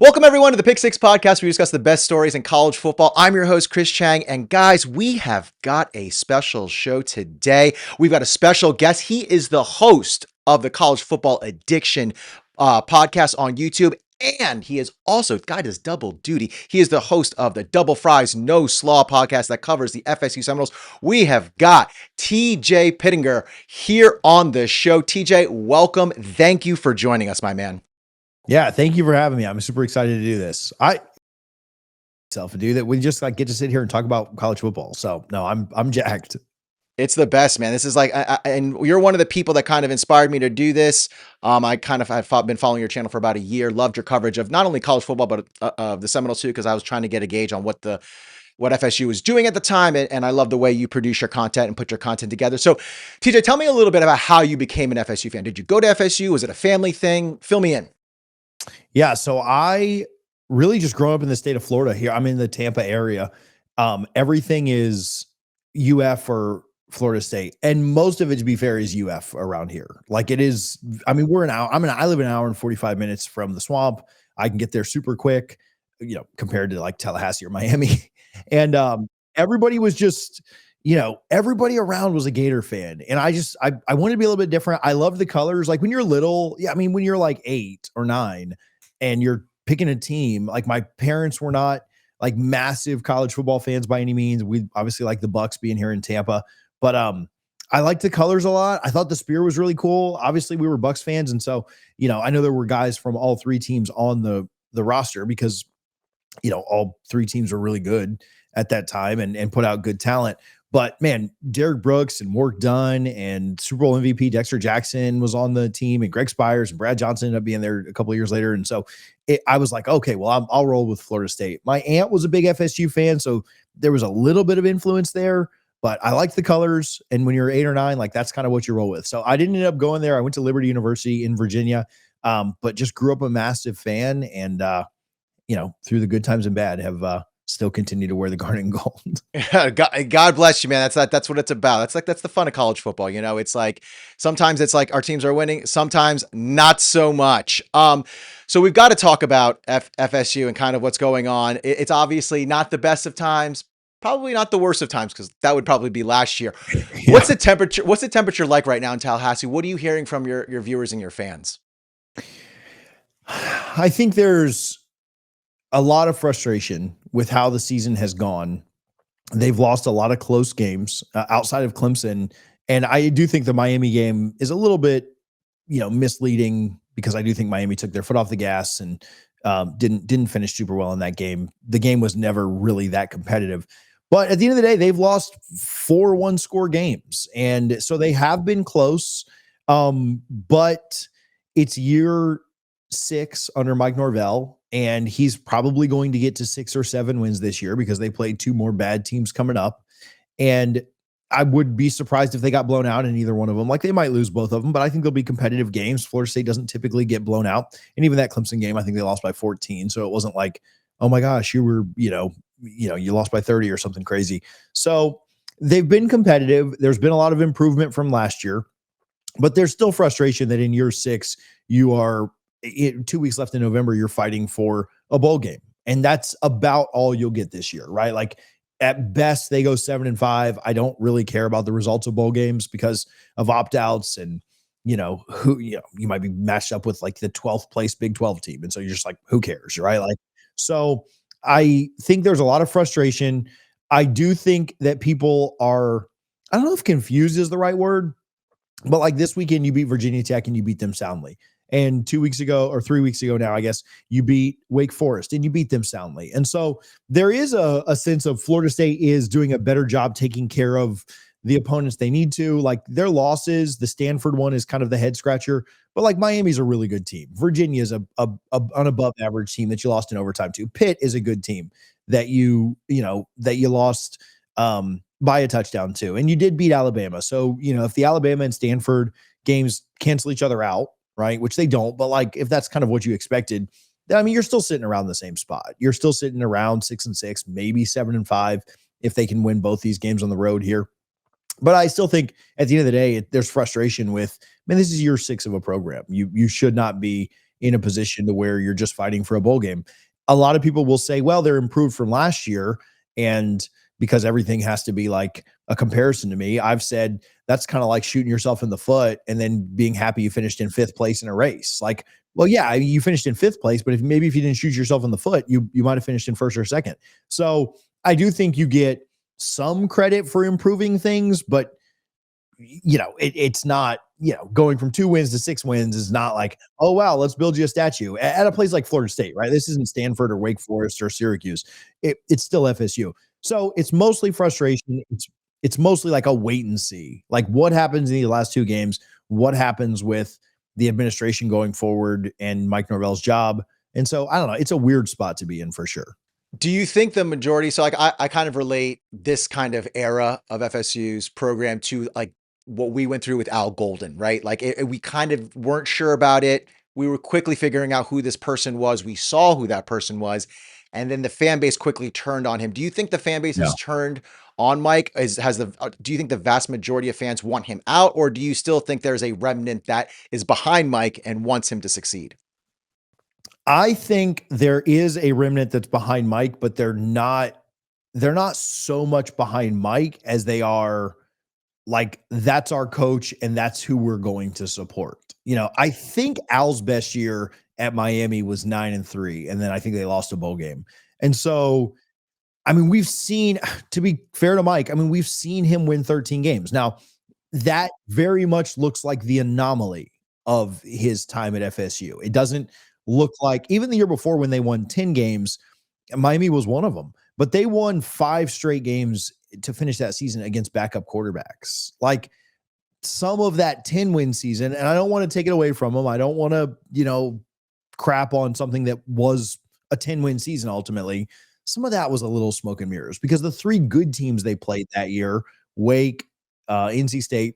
Welcome, everyone, to the Pick Six podcast, where we discuss the best stories in college football. I'm your host, Chris Chang. And guys, we have got a special show today. We've got a special guest. He is the host of the College Football Addiction podcast on YouTube. And he is also, guy does double duty. He is the host of the Double Fries No Slaw podcast that covers the FSU Seminoles. We have got TJ Pittenger here on the show. TJ, welcome. Thank you for joining us, my man. Yeah, thank you for having me. I'm super excited to do this. I do that. We just get to sit here and talk about college football. So no, I'm jacked. It's the best, man. This is like, and you're one of the people that kind of inspired me to do this. I've been following your channel for about a year. Loved your coverage of not only college football, but of the Seminoles too, because I was trying to get a gauge on what FSU was doing at the time. And I love the way you produce your content and put your content together. So TJ, tell me a little bit about how you became an FSU fan. Did you go to FSU? Was it a family thing? Fill me in. Yeah. So I really just grew up in the state of Florida here. I'm in the Tampa area. Everything is UF or Florida State. And most of it, to be fair, is UF around here. Like it is. I mean, I live an hour and 45 minutes from the swamp. I can get there super quick, compared to like Tallahassee or Miami. And everybody was just, everybody around was a Gator fan. And I wanted to be a little bit different. I love the colors. Like when you're little, when you're like 8 or 9 and you're picking a team, like my parents were not like massive college football fans by any means. We obviously like the Bucks being here in Tampa, but I liked the colors a lot. I thought the spear was really cool. Obviously we were Bucks fans. And so, I know there were guys from all three teams on the roster because, all three teams were really good at that time and put out good talent. But man, Derek Brooks and Work Dunn and Super Bowl MVP Dexter Jackson was on the team, and Greg Spires and Brad Johnson ended up being there a couple of years later. And so I was like, okay, well, I'll roll with Florida State. My aunt was a big FSU fan, so there was a little bit of influence there, but I liked the colors. And when you're 8 or 9, like that's kind of what you roll with. So I didn't end up going there. I went to Liberty University in Virginia, but just grew up a massive fan. And, through the good times and bad, have still continue to wear the garnet and gold. God bless you, man. That's what it's about. That's the fun of college football. It's like sometimes it's like our teams are winning, sometimes not so much. So we've got to talk about FSU and kind of what's going on. It's obviously not the best of times, probably not the worst of times, because that would probably be last year. Yeah. What's the temperature like right now in Tallahassee? What are you hearing from your viewers and your fans? I think there's a lot of frustration with how the season has gone. They've lost a lot of close games outside of Clemson. And I do think the Miami game is a little bit, misleading, because I do think Miami took their foot off the gas and didn't finish super well in that game. The game was never really that competitive. But at the end of the day, they've lost 4 one-score games. And so they have been close. But it's year 6 under Mike Norvell, and he's probably going to get to 6 or 7 wins this year because they played 2 more bad teams coming up. And I would be surprised if they got blown out in either one of them. Like they might lose both of them, but I think they'll be competitive games. Florida State doesn't typically get blown out. And even that Clemson game, I think they lost by 14. So it wasn't like, oh my gosh, you lost by 30 or something crazy. So they've been competitive. There's been a lot of improvement from last year, but there's still frustration that in year 6, you are 2 weeks left in November, you're fighting for a bowl game. And that's about all you'll get this year, right? Like at best they go 7-5. I don't really care about the results of bowl games because of opt-outs and, you might be matched up with like the 12th place Big 12 team. And so you're just like, who cares? Right. Like, so I think there's a lot of frustration. I do think that people are, I don't know if confused is the right word, but like this weekend you beat Virginia Tech and you beat them soundly. And 2 weeks ago or 3 weeks ago now, I guess, you beat Wake Forest and you beat them soundly. And so there is a sense of Florida State is doing a better job taking care of the opponents they need to. Like their losses, the Stanford one is kind of the head scratcher, but like Miami's a really good team. Virginia is an above average team that you lost in overtime to. Pitt is a good team that you lost by a touchdown to. And you did beat Alabama. So, if the Alabama and Stanford games cancel each other out, right, which they don't, but like if that's kind of what you expected, then, I mean, you're still sitting around the same spot. You're still sitting around 6-6, maybe 7-5 if they can win both these games on the road here. But I still think at the end of the day, there's frustration with, man, this is year 6 of a program. You should not be in a position to where you're just fighting for a bowl game. A lot of people will say, well, they're improved from last year. And because everything has to be like a comparison to me, I've said that's kind of like shooting yourself in the foot and then being happy you finished in fifth place in a race. Like, well, yeah, you finished in fifth place, but if you didn't shoot yourself in the foot, you might have finished in first or second. So I do think you get some credit for improving things, but it's not, going from 2 wins to 6 wins is not like, oh, wow, let's build you a statue at a place like Florida State, right? This isn't Stanford or Wake Forest or Syracuse. It's still FSU. So it's mostly frustration. It's mostly like a wait and see. Like what happens in the last 2 games? What happens with the administration going forward and Mike Norvell's job? And so I don't know. It's a weird spot to be in for sure. Do you think the majority, so like I kind of relate this kind of era of FSU's program to like what we went through with Al Golden, right? Like we kind of weren't sure about it. We were quickly figuring out who this person was. We saw who that person was. And then the fan base quickly turned on him. Do you think the fan base Yeah. has turned on Mike? Do you think the vast majority of fans want him out, or do you still think there's a remnant that is behind Mike and wants him to succeed? I think there is a remnant that's behind Mike, but they're not so much behind Mike as they are like that's our coach and that's who we're going to support. I think Al's best year at Miami was 9-3, and then I think they lost a bowl game. And so, I mean, we've seen, to be fair to Mike, I mean, we've seen him win 13 games. Now, that very much looks like the anomaly of his time at FSU. It doesn't look like even the year before when they won 10 games, Miami was one of them, but they won 5 straight games to finish that season against backup quarterbacks. Like some of that 10-win season, and I don't want to take it away from them. I don't want to, crap on something that was a 10-win season ultimately. Some of that was a little smoke and mirrors because the 3 good teams they played that year, Wake, NC State,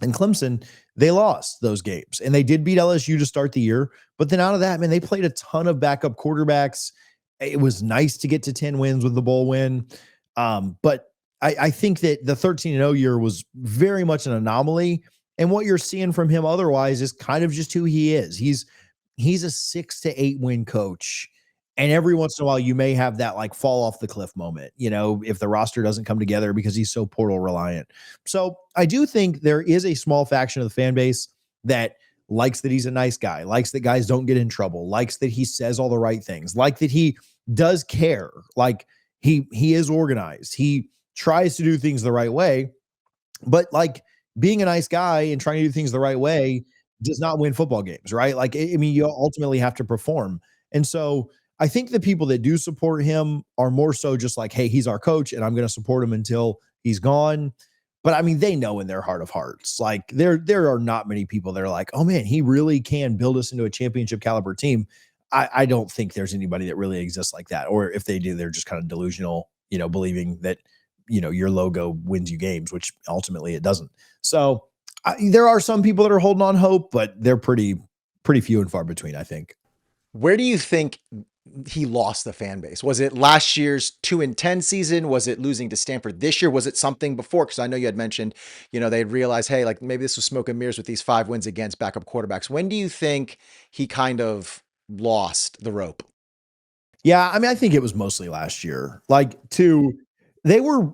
and Clemson, they lost those games. And they did beat LSU to start the year. But then out of that, man, they played a ton of backup quarterbacks. It was nice to get to 10 wins with the bowl win. But I think that the 13-0 year was very much an anomaly. And what you're seeing from him otherwise is kind of just who he is. He's a 6 to 8 win coach. And every once in a while, you may have that like fall off the cliff moment, if the roster doesn't come together because he's so portal reliant. So I do think there is a small faction of the fan base that likes that he's a nice guy, likes that guys don't get in trouble, likes that he says all the right things, like that he does care, like he is organized. He tries to do things the right way, but like being a nice guy and trying to do things the right way does not win football games, right? Like, I mean, you ultimately have to perform. And so I think the people that do support him are more so just like, hey, he's our coach and I'm going to support him until he's gone. But I mean, they know in their heart of hearts, like there are not many people that are like, oh man, he really can build us into a championship caliber team. I don't think there's anybody that really exists like that. Or if they do, they're just kind of delusional, believing that, your logo wins you games, which ultimately it doesn't. So there are some people that are holding on hope, but they're pretty few and far between, I think. Where do you think he lost the fan base? Was it last year's 2-10 season? Was it losing to Stanford this year? Was it something before? Because I know you had mentioned, they'd realized, hey, like maybe this was smoke and mirrors with these 5 wins against backup quarterbacks. When do you think he kind of lost the rope? Yeah, I mean, I think it was mostly last year. They were,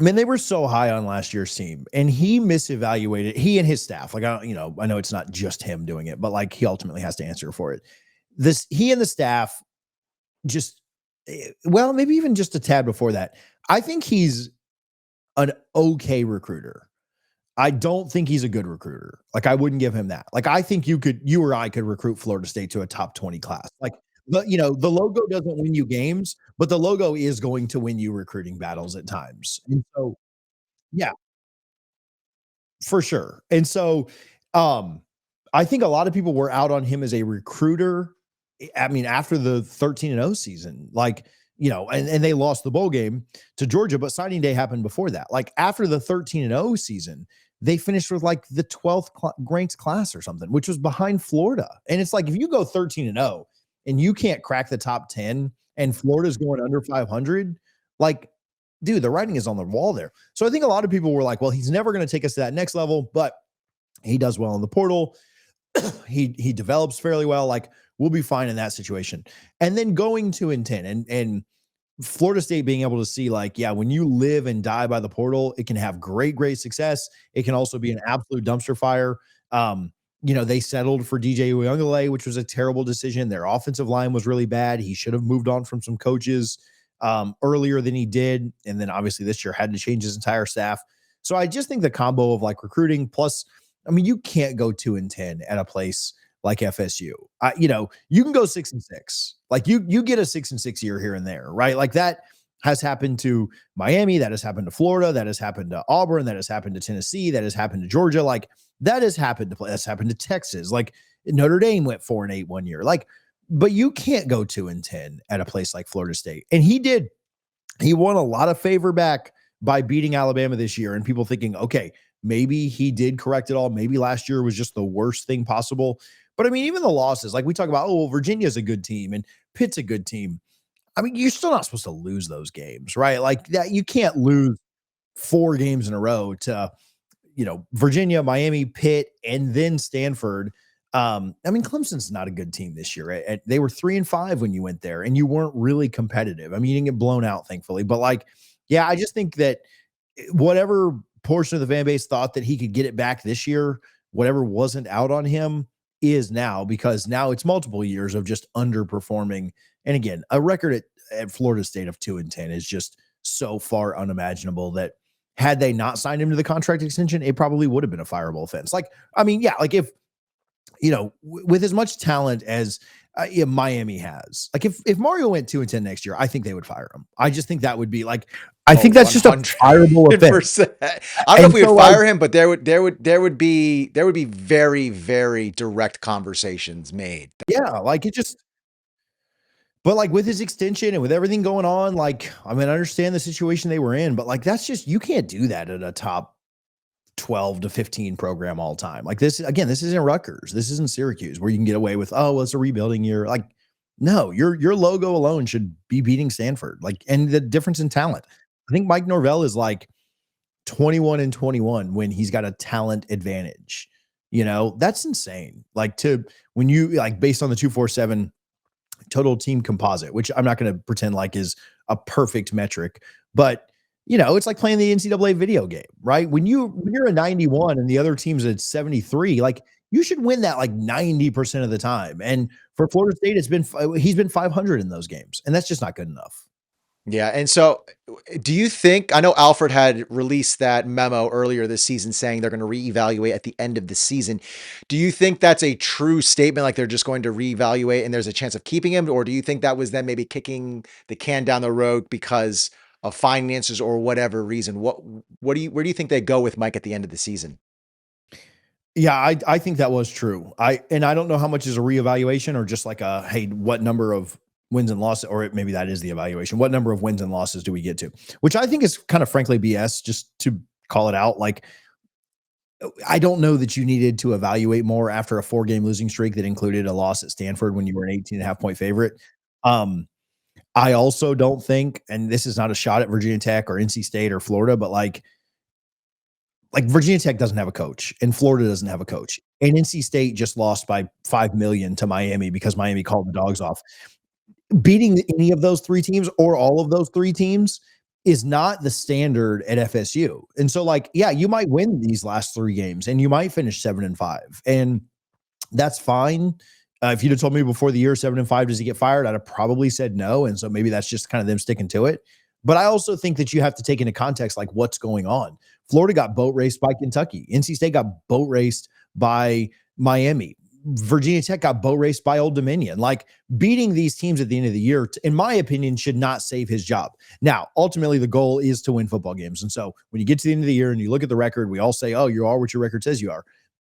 they were so high on last year's team, and he misevaluated he and his staff. Like, I know it's not just him doing it, but like he ultimately has to answer for it. He and the staff just, well, maybe even just a tad before that. I think he's an okay recruiter. I don't think he's a good recruiter. Like, I wouldn't give him that. Like, I think you or I could recruit Florida State to a top 20 class. Like, the logo doesn't win you games, but the logo is going to win you recruiting battles at times. And so, yeah, for sure. And so, I think a lot of people were out on him as a recruiter. I mean, after the 13-0 season, like, and they lost the bowl game to Georgia, but signing day happened before that. Like after the 13-0 season, they finished with like the 12th ranked class or something, which was behind Florida. And it's like, if you go 13-0 and you can't crack the top 10 and Florida's going under 500, like, dude, the writing is on the wall there. So I think a lot of people were like, well, he's never going to take us to that next level, but he does well in the portal. he develops fairly well. Like, we'll be fine in that situation. And then going 2-10 and Florida State being able to see, like, yeah, when you live and die by the portal, it can have great success. It can also be an absolute dumpster fire. They settled for DJ Uyunglele, which was a terrible decision. Their offensive line was really bad. He should have moved on from some coaches earlier than he did. And then obviously this year had to change his entire staff. So I just think the combo of like recruiting plus, I mean, you can't go 2-10 at a place like FSU. You can go 6-6. Like you get a 6-6 year here and there, right? Like that has happened to Miami, that has happened to Florida, that has happened to Auburn, that has happened to Tennessee, that has happened to Georgia. Like that has happened to that's happened to Texas. Like Notre Dame went 4-8 one year. Like, but you can't go 2-10 at a place like Florida State. And he did. He won a lot of favor back by beating Alabama this year, and people thinking, okay, maybe he did correct it all. Maybe last year was just the worst thing possible. But I mean, even the losses, like we talk about, oh, well, Virginia's a good team and Pitt's a good team. I mean, you're still not supposed to lose those games, right? Like that, you can't lose 4 games in a row to, Virginia, Miami, Pitt, and then Stanford. I mean, Clemson's not a good team this year. Right? They were 3-5 when you went there, and you weren't really competitive. I mean, you didn't get blown out, thankfully. But like, yeah, I just think that whatever portion of the fan base thought that he could get it back this year, whatever wasn't out on him is now, because now it's multiple years of just underperforming. And again, a record at Florida State of 2-10 is just so far unimaginable that had they not signed him to the contract extension, it probably would have been a fireable offense. Like, I mean, yeah, like if, with as much talent as Miami has, like if Mario went 2-10 next year, I think they would fire him. I just think that would be like, I think that's just a fireable offense. I don't know if we would fire him, but there would be very, very direct conversations made. Yeah, like it just, but like with his extension and with everything going on, like, I mean, I understand the situation they were in, but like that's just, you can't do that at a top 12 to 15 program all time. Like this, again, this isn't Rutgers. This isn't Syracuse where you can get away with, oh, well, it's a rebuilding year. Like, no, your logo alone should be beating Stanford. Like, and the difference in talent. I think Mike Norvell is like 21-21 when he's got a talent advantage. That's insane. Like when you like based on the 247 total team composite, which I'm not going to pretend like is a perfect metric, but it's like playing the NCAA video game, right? When you're a 91 and the other team's at 73, like you should win that like 90% of the time. And for Florida State, he's been 500 in those games, and that's just not good enough. Yeah. And so do you think, I know Alfred had released that memo earlier this season saying they're going to reevaluate at the end of the season. Do you think that's a true statement? Like they're just going to reevaluate and there's a chance of keeping him? Or do you think that was them maybe kicking the can down the road because of finances or whatever reason? Where do you think they go with Mike at the end of the season? Yeah, I think that was true. I don't know how much is a reevaluation or just like hey, what number of wins and losses, or maybe that is the evaluation. What number of wins and losses do we get to? Which I think is kind of frankly BS, just to call it out. Like, I don't know that you needed to evaluate more after a 4-game losing streak that included a loss at Stanford when you were an 18.5-point favorite. I also don't think, and this is not a shot at Virginia Tech or NC State or Florida, but like Virginia Tech doesn't have a coach and Florida doesn't have a coach. And NC State just lost by 5 million to Miami because Miami called the dogs off. Beating any of those 3 teams or all of those 3 teams is not the standard at FSU. And so like, yeah, you might win these last 3 games and you might finish 7-5, and that's fine. If you'd have told me before the year 7-5, does he get fired? I'd have probably said no. And so maybe that's just kind of them sticking to it. But I also think that you have to take into context, like what's going on. Florida got boat raced by Kentucky. NC State got boat raced by Miami. Virginia Tech got boat raced by Old Dominion. Like beating these teams at the end of the year, in my opinion, should not save his job. Now, ultimately, the goal is to win football games. And so when you get to the end of the year and you look at the record, we all say, oh, you are what your record says you are.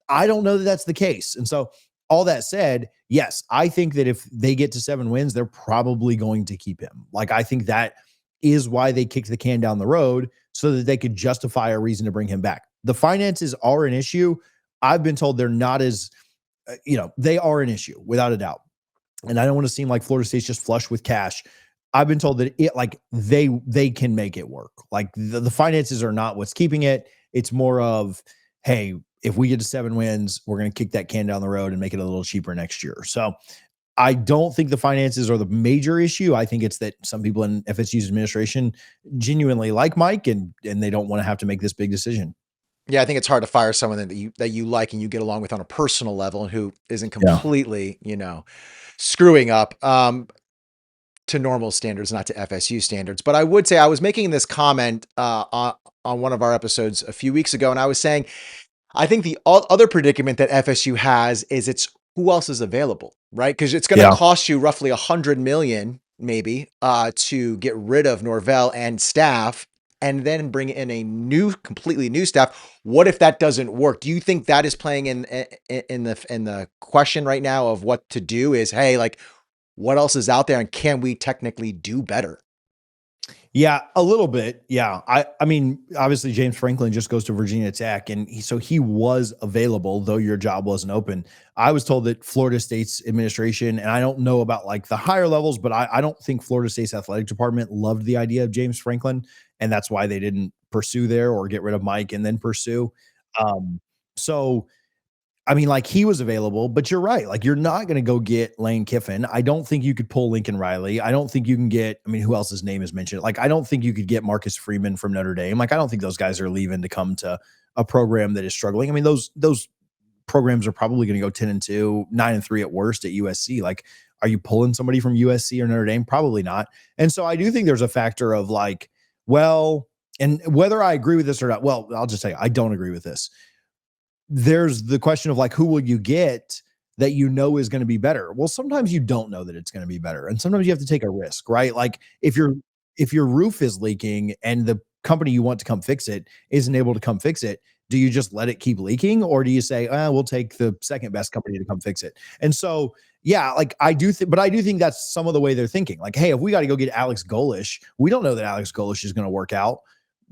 I don't know that that's the case. And so all that said, yes, I think that if they get to 7 wins, they're probably going to keep him. Like, I think that is why they kicked the can down the road, so that they could justify a reason to bring him back. The finances are an issue. I've been told they're not as, they are an issue without a doubt. And I don't want to seem like Florida State's just flush with cash. I've been told that they can make it work. Like the finances are not what's keeping it. It's more of, hey, if we get to 7 wins, we're going to kick that can down the road and make it a little cheaper next year. So I don't think the finances are the major issue. I think it's that some people in FSU's administration genuinely like Mike, and they don't want to have to make this big decision. Yeah, I think it's hard to fire someone that you like and you get along with on a personal level and who isn't Yeah. completely, screwing up to normal standards, not to FSU standards. But I would say I was making this comment on one of our episodes a few weeks ago, and I was saying I think the other predicament that FSU has is it's who else is available, right? Because it's going to Yeah. cost you roughly $100 million, maybe, to get rid of Norvell and staff, and then bring in a completely new staff. What if that doesn't work? Do you think that is playing in the question right now of what to do? Is, hey, like, what else is out there, and can we technically do better? Yeah, a little bit. Yeah. I mean, obviously James Franklin just goes to Virginia Tech, and he was available, though your job wasn't open. I was told that Florida State's administration, and I don't know about like the higher levels, but I don't think Florida State's athletic department loved the idea of James Franklin, and that's why they didn't pursue there or get rid of Mike and then pursue. So I mean, like, he was available, but you're right. Like, you're not going to go get Lane Kiffin. I don't think you could pull Lincoln Riley. I don't think you can get, I mean, who else's name is mentioned? Like, I don't think you could get Marcus Freeman from Notre Dame. Like, I don't think those guys are leaving to come to a program that is struggling. I mean, those programs are probably going to go 10-2, 9-3 at worst at USC. Like, are you pulling somebody from USC or Notre Dame? Probably not. And so I do think there's a factor of like, well, and whether I agree with this or not, well, I'll just say I don't agree with this. There's the question of like, who will you get that you know is going to be better? Well, sometimes you don't know that it's going to be better, and sometimes you have to take a risk, right? Like if your roof is leaking and the company you want to come fix it isn't able to come fix it, do you just let it keep leaking, or do you say, we'll take the second best company to come fix it? And so, yeah, like I do think, but I do think that's some of the way they're thinking. Like, hey, if we got to go get Alex Golish, we don't know that Alex Golish is going to work out.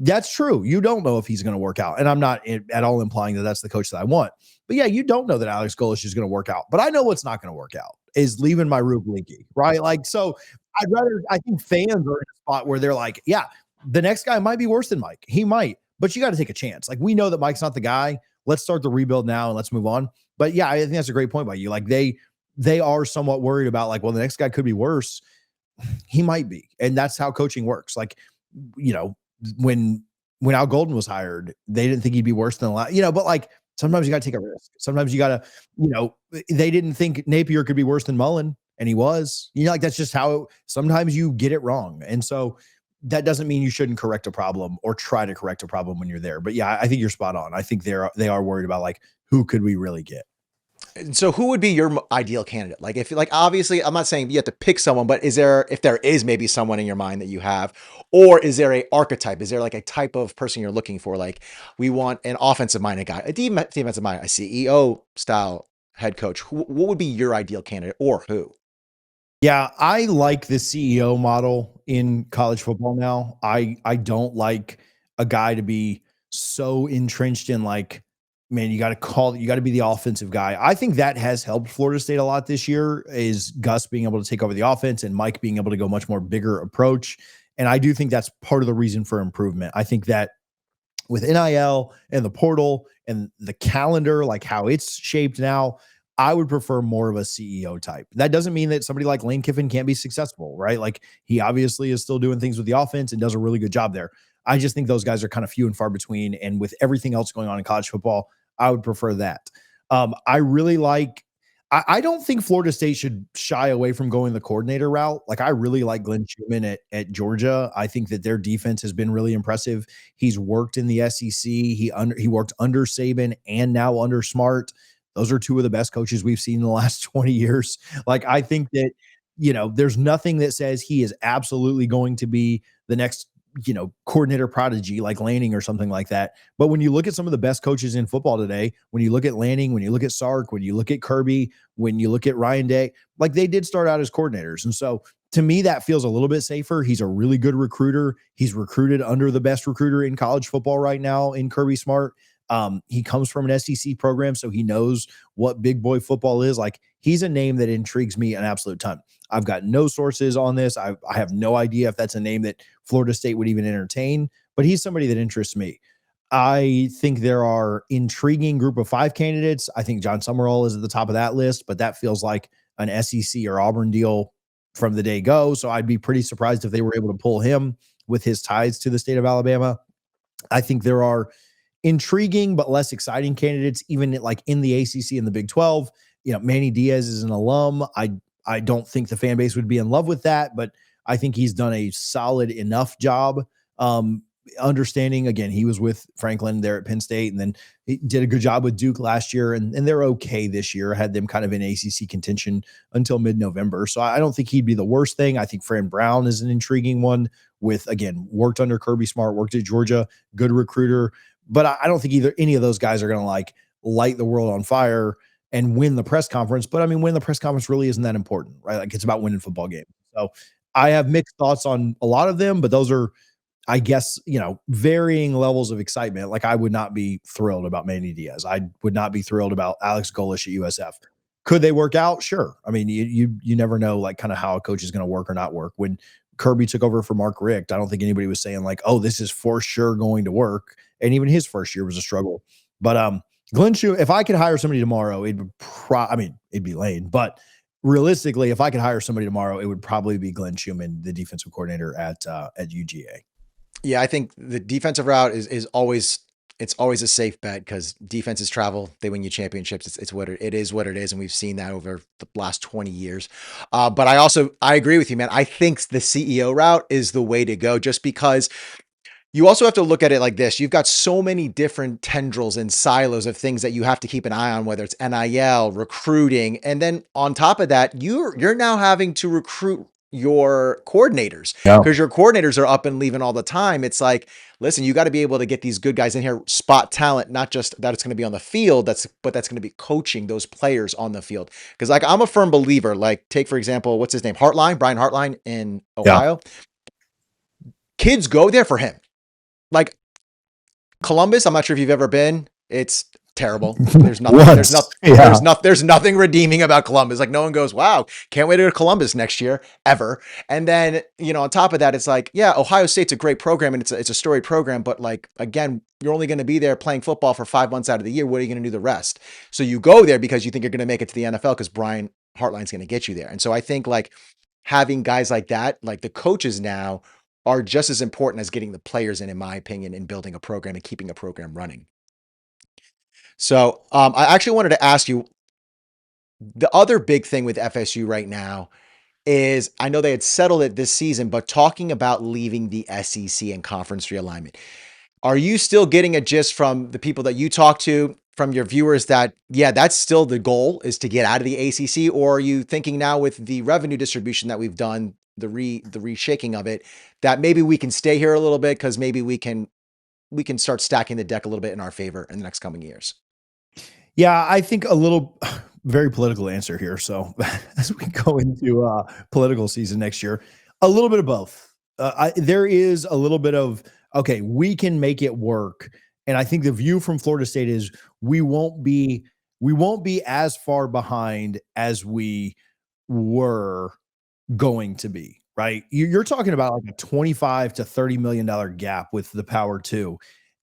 That's true. You don't know if he's going to work out. And I'm not at all implying that that's the coach that I want. But yeah, you don't know that Alex Golish is going to work out. But I know what's not going to work out is leaving my roof leaky, right? Like, so I think fans are in a spot where they're like, yeah, the next guy might be worse than Mike. He might, but you got to take a chance. Like, we know that Mike's not the guy. Let's start the rebuild now and let's move on. But yeah, I think that's a great point by you. Like, they are somewhat worried about like, well, the next guy could be worse. He might be. And that's how coaching works. Like, you know, when Al Golden was hired, they didn't think he'd be worse than a lot, but like sometimes you got to take a risk. Sometimes you got to, they didn't think Napier could be worse than Mullen, and he was. Like that's just how sometimes you get it wrong. And so that doesn't mean you shouldn't correct a problem or try to correct a problem when you're there. But yeah, I think you're spot on. I think they are worried about like who could we really get. And so who would be your ideal candidate? Like if like obviously I'm not saying you have to pick someone, but if there is maybe someone in your mind that you have, or is there a archetype? Is there like a type of person you're looking for? Like we want an offensive minded guy, a defensive minded, a CEO style head coach. What would be your ideal candidate or who? Yeah, I like the CEO model in college football now. I don't like a guy to be so entrenched in like, man, you got to be the offensive guy. I think that has helped Florida State a lot this year is Gus being able to take over the offense and Mike being able to go much more bigger approach. And I do think that's part of the reason for improvement. I think that with NIL and the portal and the calendar, like how it's shaped now, I would prefer more of a CEO type. That doesn't mean that somebody like Lane Kiffin can't be successful, right? Like he obviously is still doing things with the offense and does a really good job there. I just think those guys are kind of few and far between. And with everything else going on in college football, I would prefer that. I really like, I don't think Florida State should shy away from going the coordinator route. Like I really like Glenn Schumann at Georgia. I think that their defense has been really impressive. He's worked in the SEC. He worked under Saban and now under Smart. Those are two of the best coaches we've seen in the last 20 years. Like I think that, there's nothing that says he is absolutely going to be the next coordinator prodigy like Lanning or something like that. But when you look at some of the best coaches in football today, when you look at Lanning, when you look at Sark, when you look at Kirby, when you look at Ryan Day, like they did start out as coordinators. And so to me, that feels a little bit safer. He's a really good recruiter. He's recruited under the best recruiter in college football right now in Kirby Smart. He comes from an SEC program, so he knows what big boy football is. Like he's a name that intrigues me an absolute ton. I've got no sources on this. I have no idea if that's a name that Florida State would even entertain, but he's somebody that interests me. I think there are intriguing group of 5 candidates. I think John Summerall is at the top of that list, but that feels like an SEC or Auburn deal from the day go. So I'd be pretty surprised if they were able to pull him with his ties to the state of Alabama. I think there are intriguing but less exciting candidates, even like in the ACC and the Big 12. Manny Diaz is an alum. I don't think the fan base would be in love with that, but I think he's done a solid enough job. Understanding, again, he was with Franklin there at Penn State, and then he did a good job with Duke last year, and they're okay this year. Had them kind of in ACC contention until mid-November. So I don't think he'd be the worst thing. I think Fran Brown is an intriguing one with, again, worked under Kirby Smart, worked at Georgia, good recruiter. But I don't think any of those guys are going to like light the world on fire and win the press conference. But I mean, winning the press conference really isn't that important, right? Like, it's about winning football games. So I have mixed thoughts on a lot of them, but those are, I guess, varying levels of excitement. Like, I would not be thrilled about Manny Diaz. I would not be thrilled about Alex Golish at USF. Could they work out? Sure. I mean, you never know, like, kind of how a coach is going to work or not work. When Kirby took over for Mark Richt, I don't think anybody was saying like, oh, this is for sure going to work. And even his first year was a struggle. But Glenn Schumann, if I could hire somebody tomorrow, it'd be Lane, but realistically, if I could hire somebody tomorrow, it would probably be Glenn Schumann, the defensive coordinator at UGA. Yeah, I think the defensive route is always, it's always a safe bet because defenses travel, they win you championships. It's what it is, what it is, and we've seen that over the last 20 years. But I agree with you, man. I think the CEO route is the way to go, just because you also have to look at it like this. You've got so many different tendrils and silos of things that you have to keep an eye on, whether it's NIL, recruiting, and then on top of that, you're now having to recruit your coordinators Yeah. because your coordinators are up and leaving all the time. It's like, listen, you got to be able to get these good guys in here, spot talent, not just that it's going to be on the field, but that's going to be coaching those players on the field. Because like, I'm a firm believer, like, take for example, what's his name? Brian Hartline in Ohio. Yeah. Kids go there for him. Like, Columbus, I'm not sure if you've ever been. It's terrible. There's nothing. There's nothing redeeming about Columbus. Like, no one goes, wow, can't wait to go to Columbus next year ever. And then, on top of that, it's like, yeah, Ohio State's a great program and it's a storied program, but like, again, you're only going to be there playing football for 5 months out of the year. What are you going to do the rest? So you go there because you think you're going to make it to the NFL because Brian Hartline's going to get you there. And so I think like having guys like that, like the coaches now, are just as important as getting the players in my opinion, in building a program and keeping a program running. So I actually wanted to ask you, the other big thing with FSU right now is, I know they had settled it this season, but talking about leaving the SEC and conference realignment. Are you still getting a gist from the people that you talk to, from your viewers, that, yeah, that's still the goal, is to get out of the ACC? Or are you thinking now with the revenue distribution that we've done, the reshaking of it, that maybe we can stay here a little bit because maybe we can start stacking the deck a little bit in our favor in the next coming years? Yeah, I think a little very political answer here. So as we go into political season next year, a little bit of both. There is a little bit of, okay, we can make it work. And I think the view from Florida State is we won't be as far behind as we were going to be, right? You're talking about like a 25 to $30 million gap with the Power 2.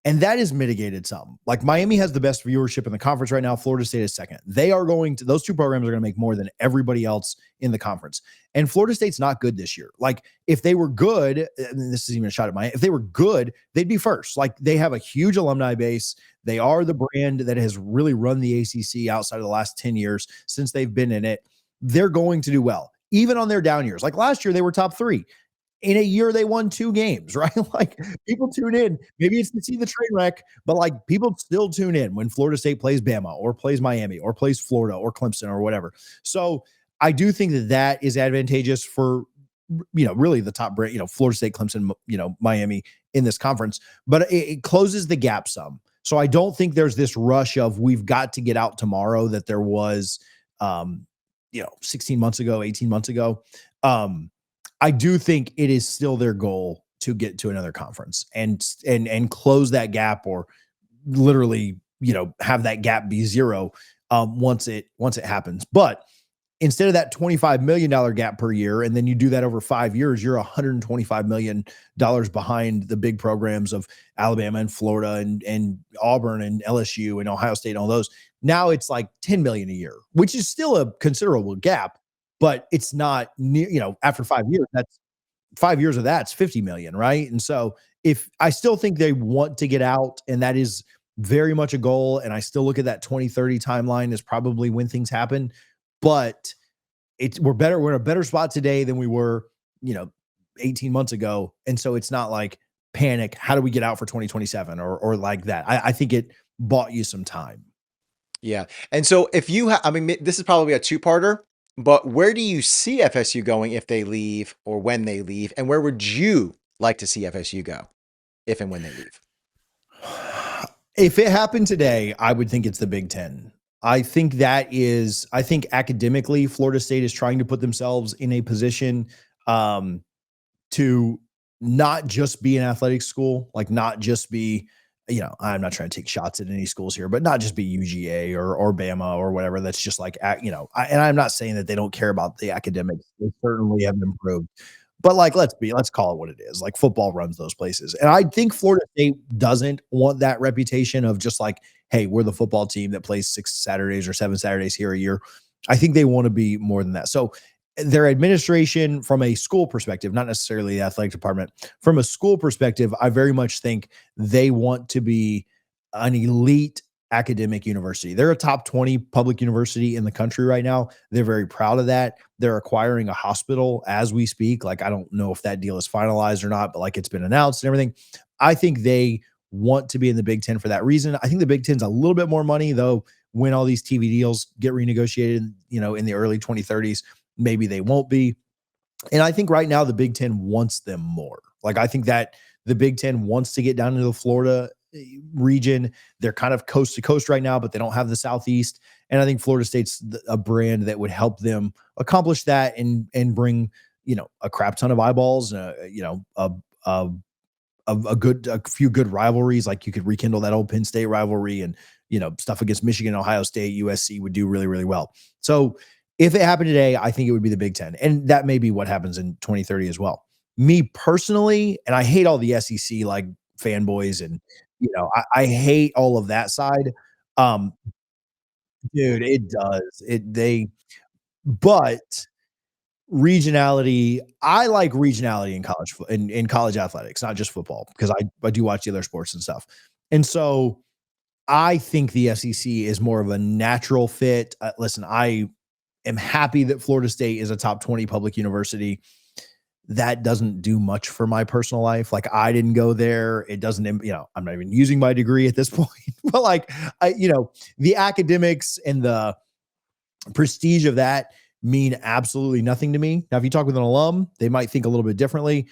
And that is mitigated some. Like, Miami has the best viewership in the conference right now. Florida State is second. Those two programs are going to make more than everybody else in the conference. And Florida State's not good this year. Like, if they were good, and this is even a shot at Miami, if they were good, they'd be first. Like, they have a huge alumni base. They are the brand that has really run the ACC outside of the last 10 years since they've been in it. They're going to do well, even on their down years. Like last year, they were top 3. In a year, they won 2 games, right? Like, people tune in. Maybe it's to see the train wreck, but like, people still tune in when Florida State plays Bama or plays Miami or plays Florida or Clemson or whatever. So I do think that is advantageous for, really the top brand, Florida State, Clemson, Miami in this conference, but it closes the gap some. So I don't think there's this rush of we've got to get out tomorrow that there was, 16 months ago, 18 months ago. I do think it is still their goal to get to another conference and close that gap, or literally, have that gap be zero once it happens. But instead of that $25 million gap per year, and then you do that over 5 years, you're $125 million behind the big programs of Alabama and Florida and Auburn and LSU and Ohio State and all those. Now it's like 10 million a year, which is still a considerable gap, but it's not near, after 5 years, that's 5 years of that's 50 million, right? And so if I still think they want to get out, and that is very much a goal, and I still look at that 2030 timeline as probably when things happen, but we're in a better spot today than we were, 18 months ago. And so it's not like panic, how do we get out for 2027 or like that. I think it bought you some time. Yeah. And so if you I mean, this is probably a two-parter, but where do you see FSU going if they leave or when they leave? And where would you like to see FSU go if and when they leave? If it happened today, I would think it's the Big Ten. I think academically, Florida State is trying to put themselves in a position to not just be an athletic school, like not just be, I'm not trying to take shots at any schools here, but not just be UGA or Bama or whatever. That's just like, and I'm not saying that they don't care about the academics. They certainly have improved. But like, let's call it what it is. Like football runs those places. And I think Florida State doesn't want that reputation of just like, hey, we're the football team that plays 6 Saturdays or 7 Saturdays here a year. I think they want to be more than that. So their administration from a school perspective, not necessarily the athletic department, from a school perspective, I very much think they want to be an elite academic university. They're a top 20 public university in the country right now. They're very proud of that. They're acquiring a hospital as we speak. Like, I don't know if that deal is finalized or not, but like it's been announced and everything. I think they want to be in the Big Ten for that reason. I think the Big Ten's a little bit more money, though, when all these TV deals get renegotiated, in the early 2030s, maybe they won't be. And I think right now the Big Ten wants them more. Like, I think that the Big Ten wants to get down into the Florida region. They're kind of coast to coast right now, but they don't have the Southeast. And I think Florida State's a brand that would help them accomplish that and bring, a crap ton of eyeballs, a few good rivalries. Like, you could rekindle that old Penn State rivalry, and, stuff against Michigan, Ohio State, USC would do really, really well. So if it happened today, I think it would be the Big Ten. And that may be what happens in 2030 as well. Me personally, and I hate all the SEC like fanboys and, I hate all of that side. Um, dude, it does. But regionality, I like regionality in in college athletics, not just football, because I do watch the other sports and stuff. And so I think the SEC is more of a natural fit. Listen, I am happy that Florida State is a top 20 public university. That doesn't do much for my personal life. Like, I didn't go there. It doesn't, I'm not even using my degree at this point, but like, the academics and the prestige of that mean absolutely nothing to me. Now, if you talk with an alum, they might think a little bit differently,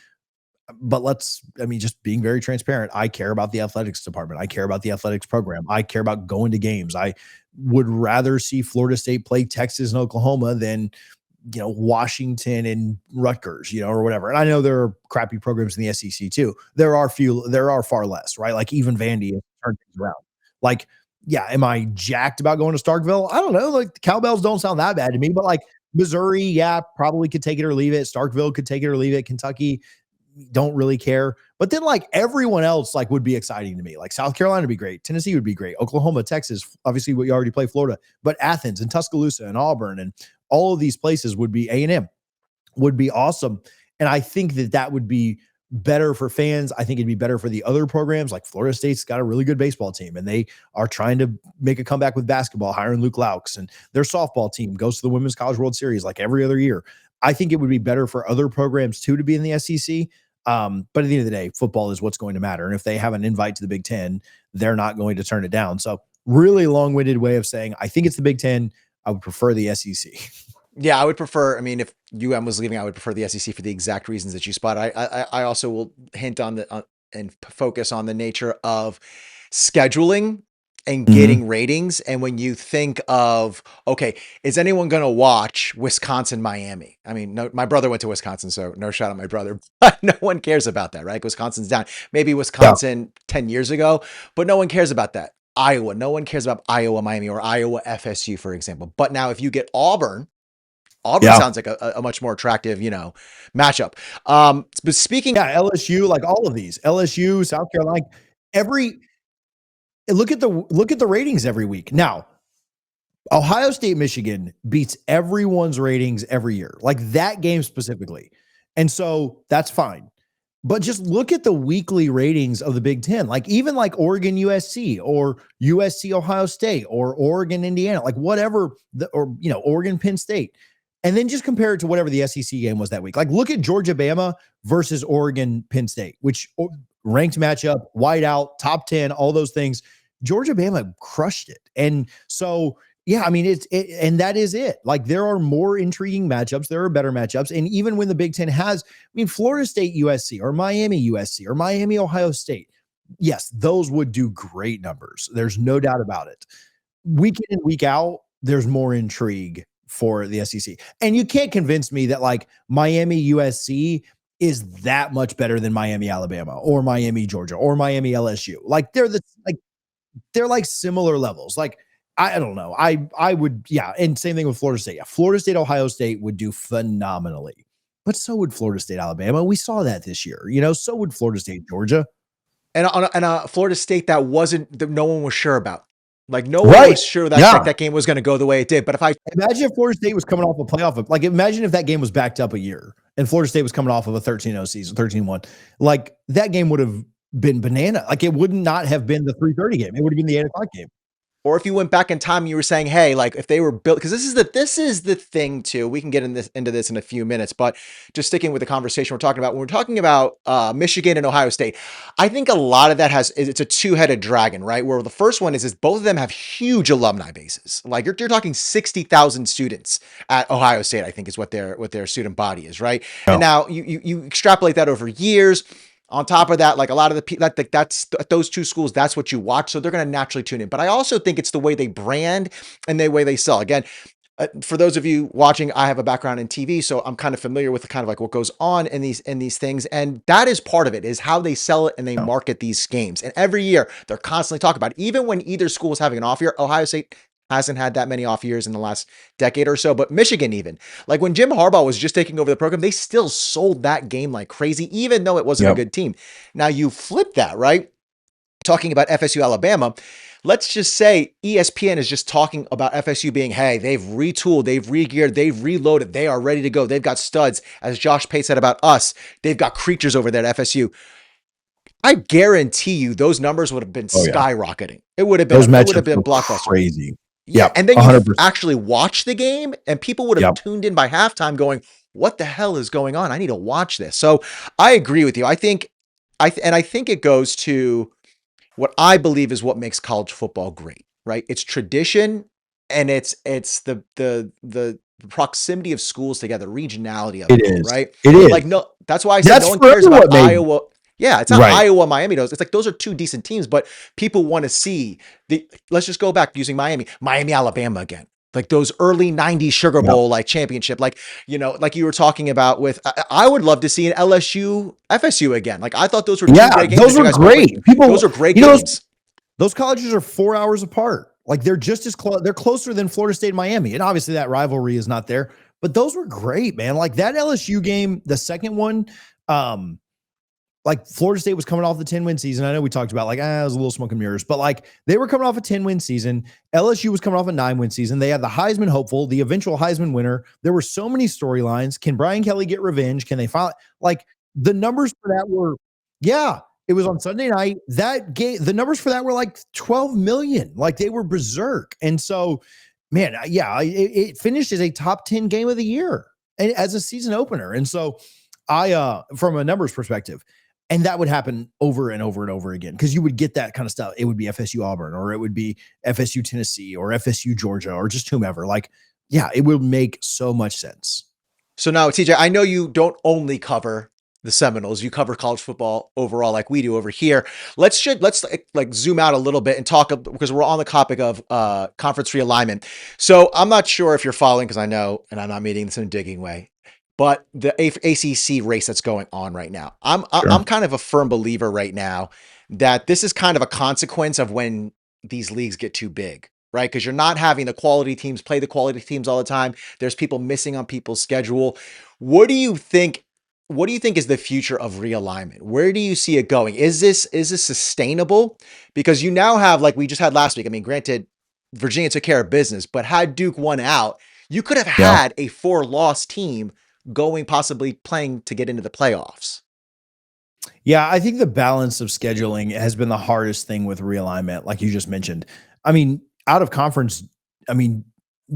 but just being very transparent. I care about the athletics department. I care about the athletics program. I care about going to games. I would rather see Florida State play Texas and Oklahoma than, Washington and Rutgers, or whatever. And I know there are crappy programs in the SEC too. There are far less, right? Like, even Vandy has turned things around. Like, yeah, am I jacked about going to Starkville? I don't know. Like, the cowbells don't sound that bad to me, but like Missouri, yeah, probably could take it or leave it. Starkville could take it or leave it. Kentucky, don't really care. But then like everyone else like would be exciting to me. Like, South Carolina would be great. Tennessee would be great. Oklahoma, Texas, obviously we already play Florida, but Athens and Tuscaloosa and Auburn and all of these places would be A&M would be awesome. And I think that would be better for fans. I think it'd be better for the other programs. Like, Florida State's got a really good baseball team, and they are trying to make a comeback with basketball, hiring Luke Laux, and their softball team goes to the Women's College World Series like every other year. I think it would be better for other programs too to be in the SEC. But at the end of the day, football is what's going to matter. And if they have an invite to the Big Ten, they're not going to turn it down. So, really long-winded way of saying, I think it's the Big Ten. I would prefer the SEC. Yeah, I would prefer. I mean, if was leaving, I would prefer the SEC for the exact reasons that you spot. I also will hint on and focus on the nature of scheduling and Mm-hmm. getting ratings. And when you think of, okay, is anyone going to watch Wisconsin, Miami? I mean, no, my brother went to Wisconsin, so no shot at my brother, but no one cares about that, right? Wisconsin's down. Maybe Yeah. Wisconsin 10 years ago, but no one cares about that. Iowa, no one cares about Iowa, Miami, or Iowa FSU, for example. But now if you get Auburn Auburn Yeah. sounds like a much more attractive, matchup. But speaking, Yeah, LSU, like all of these, LSU, South Carolina, every look at the ratings every week. Now, Ohio State, Michigan beats everyone's ratings every year, like that game specifically. And so that's fine. But just look at the weekly ratings of the Big Ten, like even like Oregon, USC, or USC, Ohio State, or Oregon, Indiana, like whatever, or Oregon, Penn State, and then just compare it to whatever the SEC game was that week. Like look at Georgia, Bama versus Oregon, Penn State, which ranked matchup, whiteout, top 10, all those things. Georgia, Bama crushed it, and so yeah, I mean, and that is it. Like there are more intriguing matchups. There are better matchups. And even when the Big Ten has, I mean, Florida State, USC, or Miami, USC, or Miami, Ohio State, yes, those would do great numbers. There's no doubt about it. Week in and week out, there's more intrigue for the SEC. And you can't convince me that like Miami, USC is that much better than Miami, Alabama, or Miami, Georgia, or Miami, LSU. Like they're like similar levels. Like I don't know. I would, yeah. And same thing with Florida State. Yeah, Florida State, Ohio State would do phenomenally, but so would Florida State, Alabama. We saw that this year. So would Florida State, Georgia. and Florida State that no one was sure about. Like no one Right. was sure Yeah. that game was going to go the way it did. But if I Imagine if Florida State was coming off a playoff, like imagine if that game was backed up a year and Florida State was coming off of a 13-0 season, 13-1, like that game would have been banana. Like it would not have been the 3:30 game. It would have been the 8 o'clock game. or if you went back in time, you were saying, hey, like if they were built, because this is the thing too. We can get into this in a few minutes, but just sticking with the conversation we're talking about, when we're talking about Michigan and Ohio State, I think a lot of that it's a two-headed dragon, right? Where the first one is both of them have huge alumni bases. Like you're talking 60,000 students at Ohio State, I think is what their student body is, right? Yeah. And now you extrapolate that over years. On top of that, like a lot of the people that's those two schools, that's what you watch. So they're going to naturally tune in. But I also think it's the way they brand and the way they sell. Again, for those of you watching, I have a background in TV, so I'm kind of familiar with the kind of like what goes on in these things. And that is part of it, is how they sell it and they market these games. And every year they're constantly talking about it. Even when either school is having an off year, Ohio State hasn't had that many off years in the last decade or so, but Michigan, even like when Jim Harbaugh was just taking over the program, they still sold that game like crazy, even though it wasn't a good team. Now you flip that, right? Talking about FSU, Alabama, let's just say ESPN is just talking about FSU being, hey, they've retooled, they've re-geared, they've reloaded, they are ready to go. They've got studs. As Josh Pate said about us, they've got creatures over there at FSU. I guarantee you those numbers would have been skyrocketing. It would have been blockbuster. Crazy. Yeah. And then 100%. you actually watch the game and people would have tuned in by halftime going, what the hell is going on? I need to watch this. So I agree with you. I think it goes to what I believe is what makes college football great, right? It's tradition and it's the proximity of schools together, regionality of it all, right? It is. Like, no, that's why I said no one cares about Iowa. Yeah, it's not Iowa, Miami knows. It's like those are two decent teams, but people want to see let's just go back using Miami, Alabama again. Like those early 90s Sugar Bowl like championship, like like you were talking about with I would love to see an LSU FSU again. Like I thought those were two great games. Those were great. Those are great games. Those colleges are 4 hours apart. Like they're just as close. They're closer than Florida State and Miami. And obviously that rivalry is not there, but those were great, man. Like that LSU game, the second one, like Florida State was coming off the 10-win season. I know we talked about like, it was a little smoke and mirrors, but like they were coming off a 10-win season. LSU was coming off a 9-win season. They had the Heisman hopeful, the eventual Heisman winner. There were so many storylines. Can Brian Kelly get revenge? Can they finally, like the numbers for that were, it was on Sunday night. That game, the numbers for that were like 12 million. Like they were berserk. And so, man, it finished as a top 10 game of the year and as a season opener. And so from a numbers perspective, and that would happen over and over and over again because you would get that kind of stuff. It would be FSU Auburn, or it would be FSU Tennessee, or FSU Georgia, or just whomever. Like, it would make so much sense. So now, TJ, I know you don't only cover the Seminoles, you cover college football overall like we do over here. Let's like zoom out a little bit and talk, because we're on the topic of conference realignment. So I'm not sure if you're following, because I know, and I'm not meaning this in a digging way, but the ACC race that's going on right now, I'm kind of a firm believer right now that this is kind of a consequence of when these leagues get too big, right? Because you're not having the quality teams play the quality teams all the time. There's people missing on people's schedule. What do you think? What do you think is the future of realignment? Where do you see it going? Is this sustainable? Because you now have, like we just had last week. I mean, granted, Virginia took care of business, but had Duke won out, you could have Yeah. had a 4-loss team going, possibly playing to get into the playoffs. Yeah, I think the balance of scheduling has been the hardest thing with realignment, like you just mentioned. I mean, out of conference, I mean,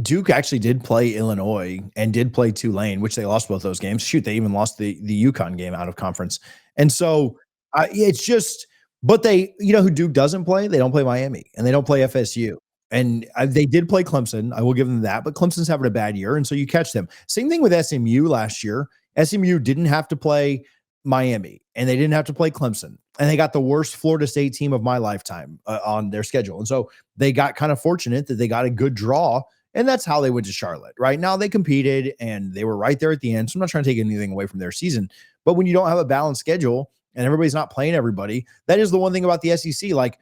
Duke actually did play Illinois and did play Tulane, which they lost both those games. Shoot, they even lost the UConn game out of conference. And so it's just, but they, you know, who Duke doesn't play? They don't play Miami and they don't play FSU. And they did play Clemson. I will give them that, but Clemson's having a bad year. And so you catch them. Same thing with SMU last year. SMU didn't have to play Miami and they didn't have to play Clemson, and they got the worst Florida State team of my lifetime on their schedule. And so they got kind of fortunate that they got a good draw, and that's how they went to Charlotte. Right now they competed and they were right there at the end. So I'm not trying to take anything away from their season, but when you don't have a balanced schedule and everybody's not playing everybody, that is the one thing about the SEC. Like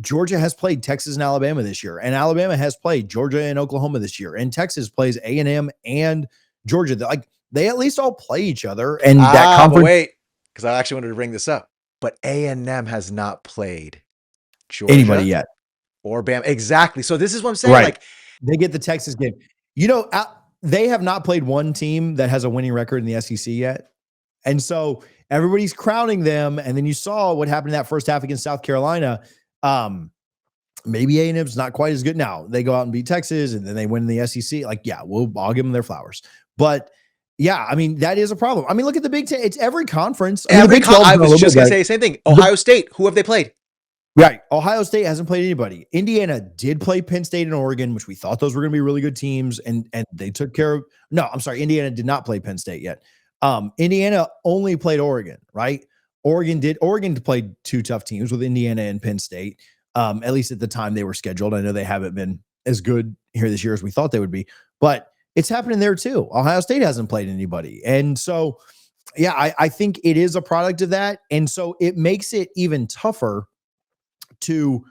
Georgia has played Texas and Alabama this year, and Alabama has played Georgia and Oklahoma this year, and Texas plays A&M and Georgia. Like they at least all play each other, and that But conference. wait, because I actually wanted to bring this up. But A&M has not played Anybody Georgia yet. or Bama. Exactly. So this is what I'm saying. Right. Like, They get the Texas game. You know, they have not played one team that has a winning record in the SEC yet. And so everybody's crowning them. And then you saw what happened in that first half against South Carolina. Maybe A&M's not quite as good now. They go out and beat Texas and then they win the SEC. Like, yeah, I'll give them their flowers. But yeah, I mean, that is a problem. I mean, look at the Big Ten. It's every conference. I mean, the Big 12 I was just going to say the same thing. Ohio State, who have they played? Right. Ohio State hasn't played anybody. Indiana did play Penn State and Oregon, which we thought those were going to be really good teams. And they took care of, no, I'm sorry. Indiana did not play Penn State yet. Indiana only played Oregon, right? Oregon played two tough teams with Indiana and Penn State. At least at the time they were scheduled. I know they haven't been as good here this year as we thought they would be, but it's happening there too. Ohio State hasn't played anybody. And so, yeah, I think it is a product of that. And so it makes it even tougher to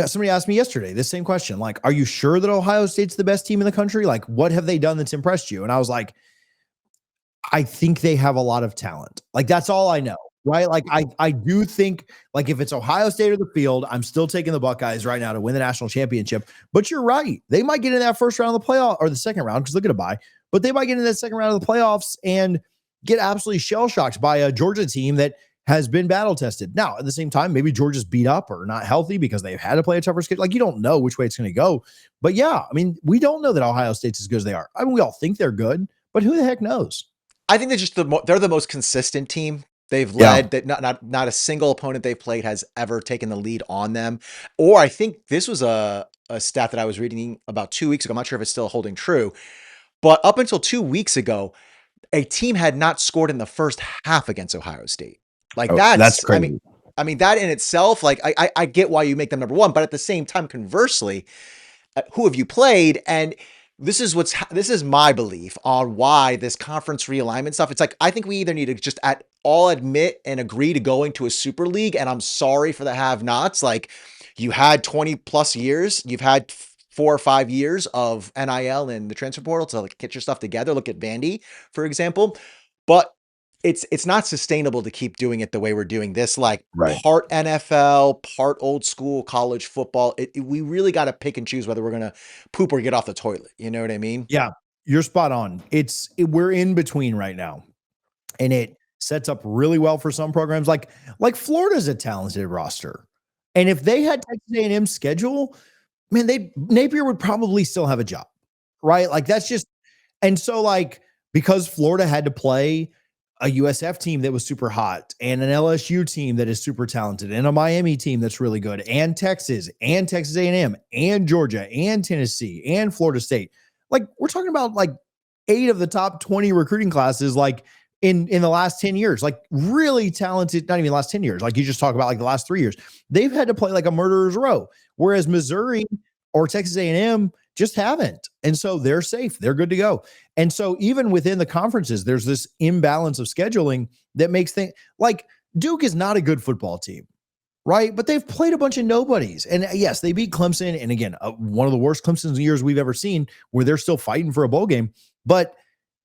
somebody asked me yesterday this same question, like, are you sure that Ohio State's the best team in the country? Like, what have they done that's impressed you? And I was like, I think they have a lot of talent. Like, that's all I know, right? Like, I do think, like, if it's Ohio State or the field, I'm still taking the Buckeyes right now to win the national championship. But you're right. They might get in that first round of the playoff or the second round, because look at a bye, but they might get in that second round of the playoffs and get absolutely shell-shocked by a Georgia team that has been battle tested. Now, at the same time, maybe Georgia's beat up or not healthy because they've had to play a tougher schedule. Like, you don't know which way it's going to go. But yeah, I mean, we don't know that Ohio State's as good as they are. I mean, we all think they're good, but who the heck knows? I think they're the most consistent team. They've led that not a single opponent they've played has ever taken the lead on them. Or I think this was a stat that I was reading about 2 weeks ago. I'm not sure if it's still holding true, but up until 2 weeks ago, a team had not scored in the first half against Ohio State. Like that's crazy. I mean that in itself, like I get why you make them number one, but at the same time, conversely, who have you played? And this is my belief on why this conference realignment stuff. It's like, I think we either need to just all admit and agree to going to a super league. And I'm sorry for the have-nots. Like, you had 20 plus years, you've had 4 or 5 years of NIL and the transfer portal to like get your stuff together. Look at Vandy, for example. But it's not sustainable to keep doing it the way we're doing this, like part NFL, part old school college football. We really got to pick and choose whether we're going to poop or get off the toilet. You know what I mean? Yeah, you're spot on. We're in between right now, and it sets up really well for some programs. Like Florida's a talented roster, and if they had Texas A&M's schedule, man, Napier would probably still have a job, right? Like, that's just, and so, like, because Florida had to play a USF team that was super hot and an LSU team that is super talented and a Miami team that's really good and Texas A&M and Georgia and Tennessee and Florida State. Like, we're talking about like 8 of the top 20 recruiting classes, like in the last 10 years, like really talented, not even the last 10 years. Like, you just talk about like the last 3 years, they've had to play like a murderer's row, whereas Missouri or Texas A&M just haven't. And so they're safe. They're good to go. And so even within the conferences, there's this imbalance of scheduling that makes things like Duke is not a good football team, right? But they've played a bunch of nobodies. And yes, they beat Clemson. And again, one of the worst Clemson years we've ever seen where they're still fighting for a bowl game. But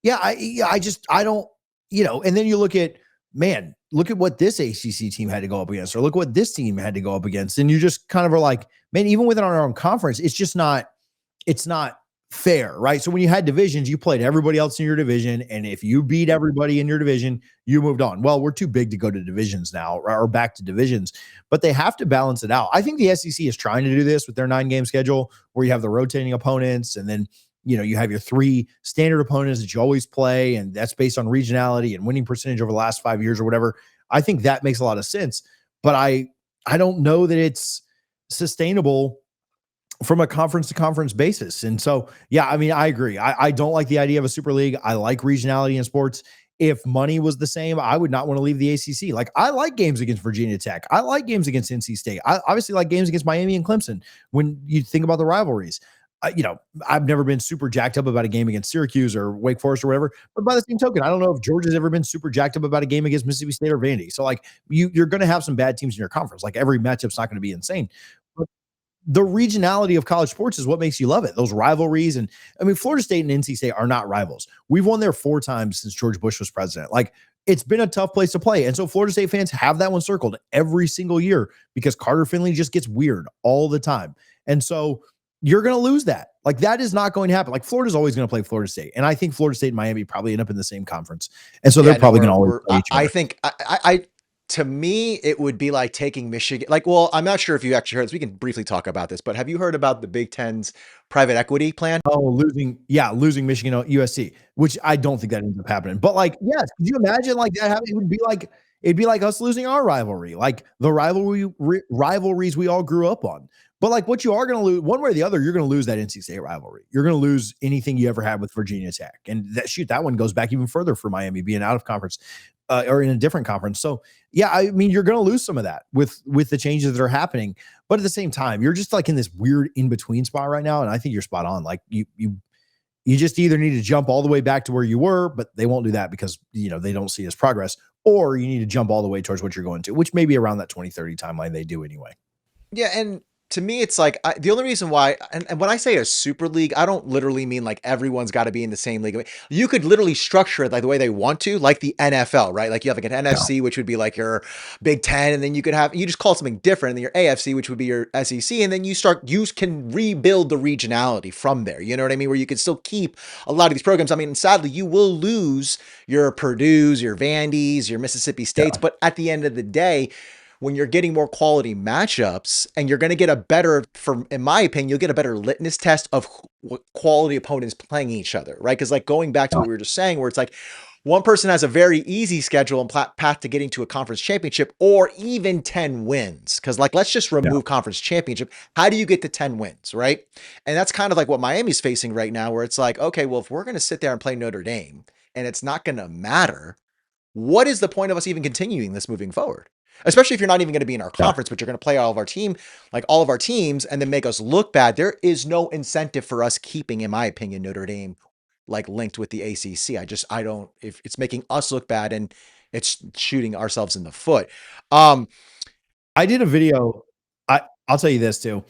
yeah, I don't, and then you look at, man, look at what this ACC team had to go up against, or look what this team had to go up against. And you just kind of are like, man, even within our own conference, it's not fair, right? So when you had divisions, you played everybody else in your division. And if you beat everybody in your division, you moved on. Well, we're too big to go to divisions now, or back to divisions, but they have to balance it out. I think the SEC is trying to do this with their 9-game schedule where you have the rotating opponents, and then you have your 3 standard opponents that you always play, and that's based on regionality and winning percentage over the last 5 years or whatever. I think that makes a lot of sense, but I don't know that it's sustainable from a conference to conference basis. And so, yeah, I mean, I agree. I don't like the idea of a super league. I like regionality in sports. If money was the same, I would not want to leave the ACC. Like, I like games against Virginia Tech. I like games against NC State. I obviously like games against Miami and Clemson when you think about the rivalries. I've never been super jacked up about a game against Syracuse or Wake Forest or whatever. But by the same token, I don't know if Georgia's ever been super jacked up about a game against Mississippi State or Vandy. So, like, you're going to have some bad teams in your conference. Like, every matchup's not going to be insane. But the regionality of college sports is what makes you love it. Those rivalries. And I mean, Florida State and NC State are not rivals. We've won there 4 times since George Bush was president. Like, it's been a tough place to play. And so Florida State fans have that one circled every single year because Carter Finley just gets weird all the time. And so you're going to lose that. Like, that is not going to happen. Like, Florida's always going to play Florida State. And I think Florida State and Miami probably end up in the same conference. And so they're probably going to always play each other. I think to me, it would be like taking Michigan. Like, well, I'm not sure if you actually heard this. We can briefly talk about this, but have you heard about the Big Ten's private equity plan? Oh, losing Michigan, USC, which I don't think that ends up happening. But like, yes, could you imagine like that happening? It'd be like us losing our rivalry, like the rivalries we all grew up on. But like, what you are going to lose, one way or the other, you're going to lose that NC State rivalry. You're going to lose anything you ever had with Virginia Tech, and that one goes back even further for Miami being out of conference. Or in a different conference. So yeah, I mean, you're going to lose some of that with the changes that are happening, but at the same time, you're just like in this weird in-between spot right now. And I think you're spot on. Like you just either need to jump all the way back to where you were, but they won't do that because, they don't see as progress, or you need to jump all the way towards what you're going to, which may be around that 2030 timeline they do anyway. Yeah. And to me, it's like the only reason why, and when I say a super league, I don't literally mean like everyone's got to be in the same league. I mean, you could literally structure it like the way they want to, like the NFL, right? Like you have like an NFC, which would be like your Big Ten, and then you just call it something different, and then your AFC, which would be your SEC, and then you can rebuild the regionality from there. You know what I mean? Where you can still keep a lot of these programs. I mean, sadly, you will lose your Purdue's, your Vandy's, your Mississippi States, but at the end of the day, when you're getting more quality matchups, and you're going to get in my opinion, you'll get a better litmus test of what quality opponents playing each other, right? Because like going back to what we were just saying, where it's like one person has a very easy schedule and path to getting to a conference championship, or even 10 wins. Because like, let's just remove conference championship. How do you get to 10 wins, right? And that's kind of like what Miami's facing right now, where it's like, okay, well, if we're going to sit there and play Notre Dame and it's not going to matter, what is the point of us even continuing this moving forward? Especially if you're not even going to be in our conference, but you're going to play all of our teams, and then make us look bad. There is no incentive for us keeping, in my opinion, Notre Dame like linked with the ACC. I don't, if it's making us look bad and it's shooting ourselves in the foot. I did a video. I'll tell you this too.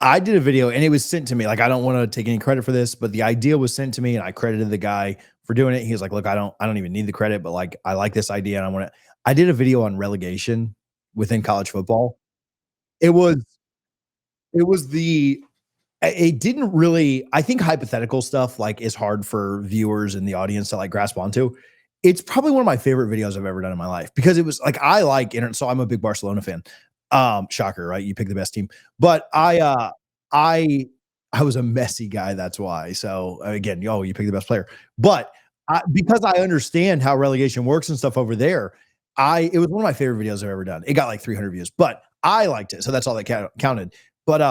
I did a video and it was sent to me. Like, I don't want to take any credit for this, but the idea was sent to me and I credited the guy for doing it. He was like, look, I don't even need the credit, but like, I like this idea and I did a video on relegation within college football. It was it didn't really, I think hypothetical stuff like is hard for viewers and the audience to like grasp onto. It's probably one of my favorite videos I've ever done in my life because it was like, so I'm a big Barcelona fan. Shocker, right? You pick the best team, but I was a messy guy. That's why. So again, you pick the best player, but because I understand how relegation works and stuff over there, it was one of my favorite videos I've ever done. It got like 300 views, but I liked it. So that's all that counted. But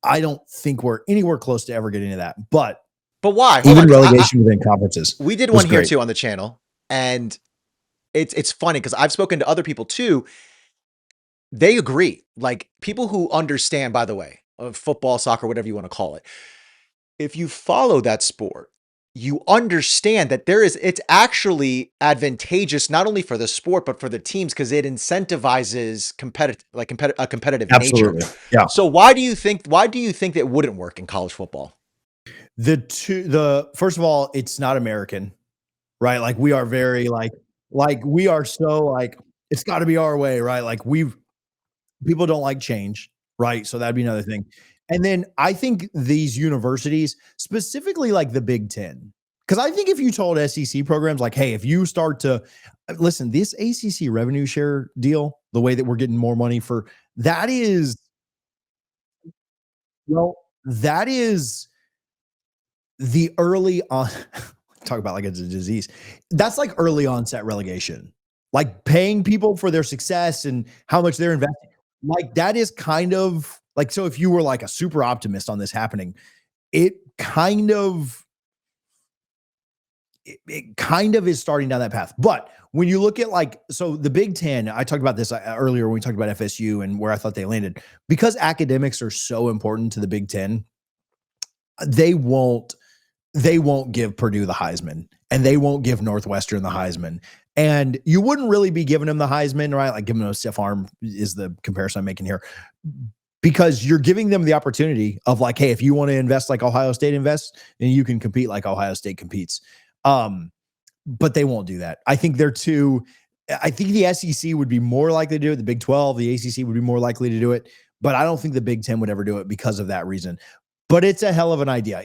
I don't think we're anywhere close to ever getting to that. But why? Even relegation within conferences. We did one here too on the channel, and it's funny because I've spoken to other people too. They agree. Like people who understand, by the way, of football, soccer, whatever you want to call it. If you follow that sport, you understand that it's actually advantageous not only for the sport but for the teams because it incentivizes a competitive nature. Absolutely. Yeah. So why do you think that wouldn't work in college football? The first of all, it's not American, right? Like we are very like we are so like it's got to be our way, right? Like people don't like change, right? So that'd be another thing. And then I think these universities, specifically like the Big Ten, because I think if you told SEC programs like, hey, if you start to listen, this ACC revenue share deal, the way that we're getting more money for that is, well, that is the early on talk about like it's a disease. That's like early onset relegation. Like paying people for their success and how much they're investing. Like that is kind of like so if you were like a super optimist on this happening, it kind of it kind of is starting down that path. But when you look at like so the Big 10, I talked about this earlier when we talked about FSU and where I thought they landed. Because academics are so important to the Big 10, they won't they won't give Purdue the Heisman and they won't give Northwestern the Heisman. And you wouldn't really be giving them the Heisman, right? Like giving them a stiff arm is the comparison I'm making here because you're giving them the opportunity of like, hey, if you want to invest like Ohio State invests, then you can compete like Ohio State competes. But they won't do that. I think I think the SEC would be more likely to do it. The Big 12, the ACC would be more likely to do it. But I don't think the Big 10 would ever do it because of that reason. But it's a hell of an idea.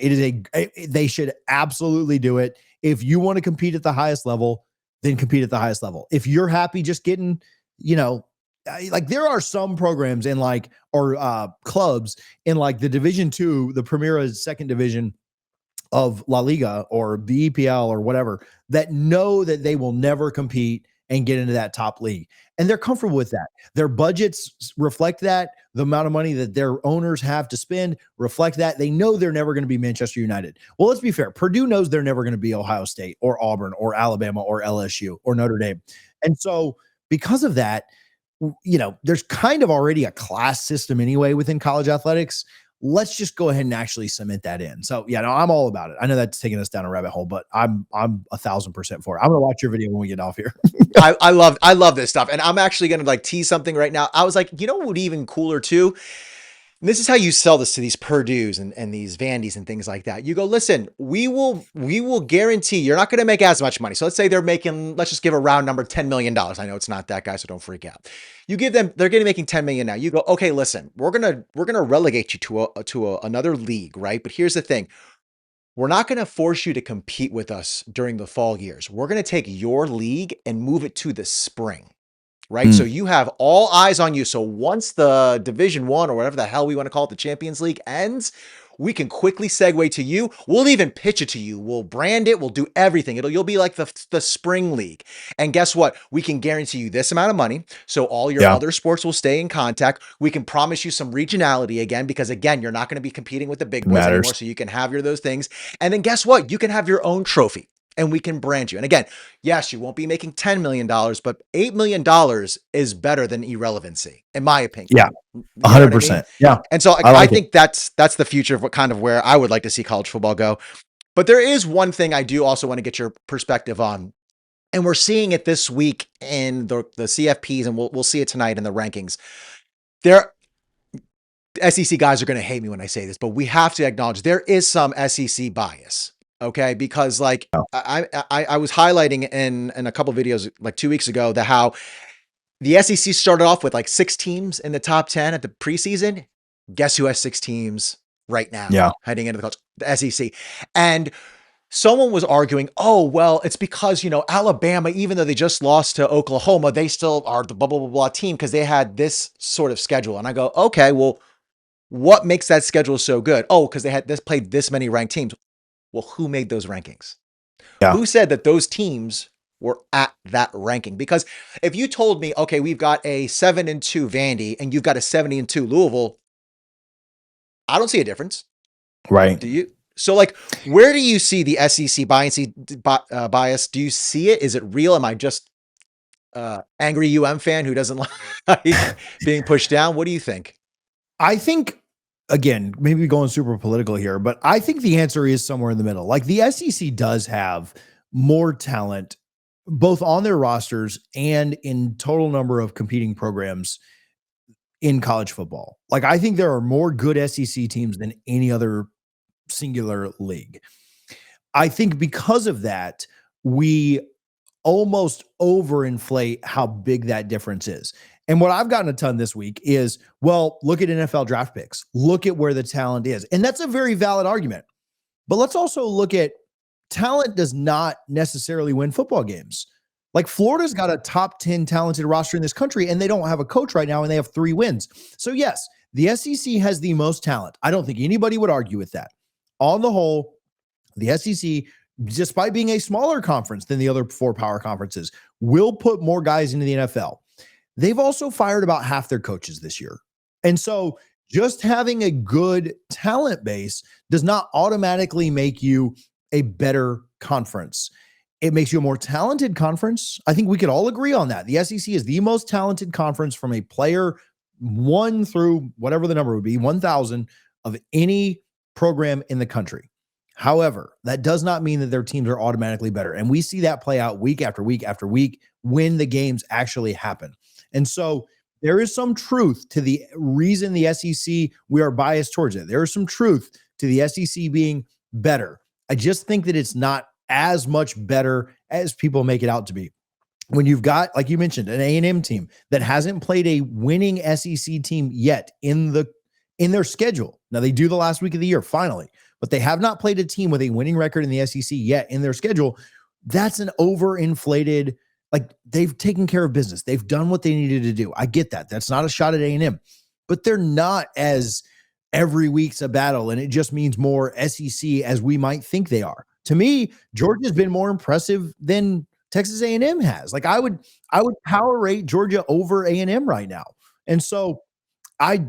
They should absolutely do it. If you want to compete at the highest level, then compete at the highest level. If you're happy just getting, like there are some programs in like, or clubs in like the Division II, the Primera second division of La Liga or the EPL or whatever that know that they will never compete and get into that top league. And they're comfortable with that. Their budgets reflect that. The amount of money that their owners have to spend reflect that. They know they're never going to be Manchester United. Well, let's be fair. Purdue knows they're never going to be Ohio State or Auburn or Alabama or LSU or Notre Dame. And so because of that, there's kind of already a class system anyway within college athletics. Let's just go ahead and actually cement that in. So yeah, no, I'm all about it. I know that's taking us down a rabbit hole, but I'm 1,000% for it. I'm gonna watch your video when we get off here. I love this stuff. And I'm actually going to like tease something right now. I was like, you know what would be even cooler too? And this is how you sell this to these Purdues and these Vandys and things like that. You go, listen, we will guarantee you're not going to make as much money. So let's say they're making, let's just give a round number, $10 million. I know it's not that guy, so don't freak out. You give them, they're getting making 10 million now. You go, okay, listen, we're gonna relegate you to another league, right? But here's the thing. We're not going to force you to compete with us during the fall years. We're going to take your league and move it to the spring, right? So you have all eyes on you. So once the Division One or whatever the hell we want to call it, the Champions League ends, we can quickly segue to you. We'll even pitch it to you. We'll brand it. We'll do everything. You'll be like the spring league. And guess what? We can guarantee you this amount of money. So all your other sports will stay in contact. We can promise you some regionality again, because again, you're not going to be competing with the big boys anymore. So you can have those things. And then guess what? You can have your own trophy. And we can brand you. And again, yes, you won't be making $10 million, but $8 million is better than irrelevancy, in my opinion. Yeah, You know what I 100%. mean? Yeah. And so I I like it. think that's the future of what kind of where I would like to see college football go. But there is one thing I do also want to get your perspective on. And we're seeing it this week in the CFPs, and we'll see it tonight in the rankings. There, SEC guys are going to hate me when I say this, but we have to acknowledge there is some SEC bias. Okay, because like I was highlighting in a couple videos like 2 weeks ago that how the SEC started off with like 6 teams in the top 10 at the preseason. Guess who has 6 teams right now Yeah. heading into the SEC? And someone was arguing, oh, well, it's because, Alabama, even though they just lost to Oklahoma, they still are the blah, blah, blah, blah team because they had this sort of schedule. And I go, okay, well, what makes that schedule so good? Oh, because they had played this many ranked teams. Well, who made those rankings? Yeah. Who said that those teams were at that ranking? Because if you told me, okay, we've got a 7-2 Vandy and you've got a 70-2 Louisville, I don't see a difference. Right. Do you? So, like, where do you see the SEC bias? Do you see it? Is it real? Am I just angry UM fan who doesn't like being pushed down? What do you think? I think again, maybe going super political here, but I think the answer is somewhere in the middle. Like the SEC does have more talent, both on their rosters and in total number of competing programs in college football. Like I think there are more good SEC teams than any other singular league. I think because of that, we almost overinflate how big that difference is. And what I've gotten a ton this week is, well, look at NFL draft picks. Look at where the talent is. And that's a very valid argument. But let's also look at talent does not necessarily win football games. Like Florida's got a top 10 talented roster in this country, and they don't have a coach right now, and they have 3 wins. So, yes, the SEC has the most talent. I don't think anybody would argue with that. On the whole, the SEC, despite being a smaller conference than the other 4 power conferences, will put more guys into the NFL. They've also fired about half their coaches this year. And so just having a good talent base does not automatically make you a better conference. It makes you a more talented conference. I think we could all agree on that. The SEC is the most talented conference from a player 1 through whatever the number would be, 1,000 of any program in the country. However, that does not mean that their teams are automatically better. And we see that play out week after week after week when the games actually happen. And so there is some truth to the reason the SEC, we are biased towards it. There is some truth to the SEC being better. I just think that it's not as much better as people make it out to be. When you've got, like you mentioned, an A&M team that hasn't played a winning SEC team yet in their schedule. Now they do the last week of the year, finally, but they have not played a team with a winning record in the SEC yet in their schedule. That's an overinflated, like they've taken care of business. They've done what they needed to do. I get that. That's not a shot at A&M, but they're not as every week's a battle. And it just means more SEC as we might think they are. To me, Georgia's been more impressive than Texas A&M has. Like I would power rate Georgia over A&M right now. And so I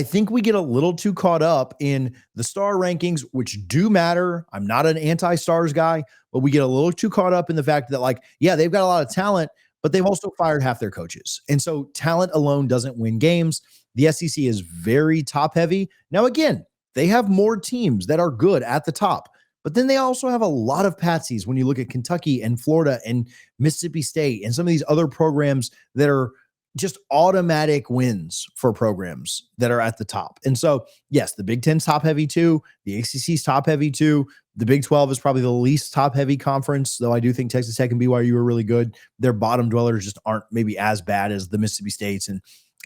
think we get a little too caught up in the star rankings, which do matter. I'm not an anti-stars guy, but we get a little too caught up in the fact that, like, yeah, they've got a lot of talent, but they've also fired half their coaches. And so talent alone doesn't win games. The SEC is very top heavy. Now, again, they have more teams that are good at the top, but then they also have a lot of patsies when you look at Kentucky and Florida and Mississippi State and some of these other programs that are just automatic wins for programs that are at the top. And so, yes, the Big Ten's top heavy too. The ACC's top heavy too. The Big 12 is probably the least top heavy conference, though I do think Texas Tech and BYU are really good. Their bottom dwellers just aren't maybe as bad as the Mississippi States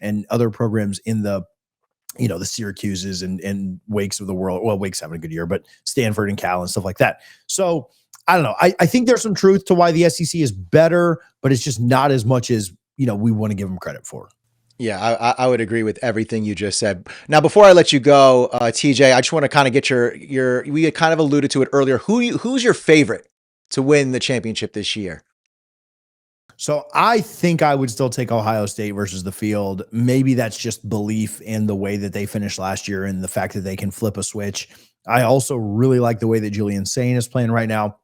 and other programs in the, you know, the Syracuses and Wakes of the world. Well, Wake's having a good year, but Stanford and Cal and stuff like that. So I don't know. I think there's some truth to why the SEC is better, but it's just not as much as, you know, we want to give them credit for. Yeah, I would agree with everything you just said. Now, before I let you go, TJ, I just want to kind of get your. We had kind of alluded to it earlier. Who's your favorite to win the championship this year? So I think I would still take Ohio State versus the field. Maybe that's just belief in the way that they finished last year and the fact that they can flip a switch. I also really like the way that Julian Sain is playing right now.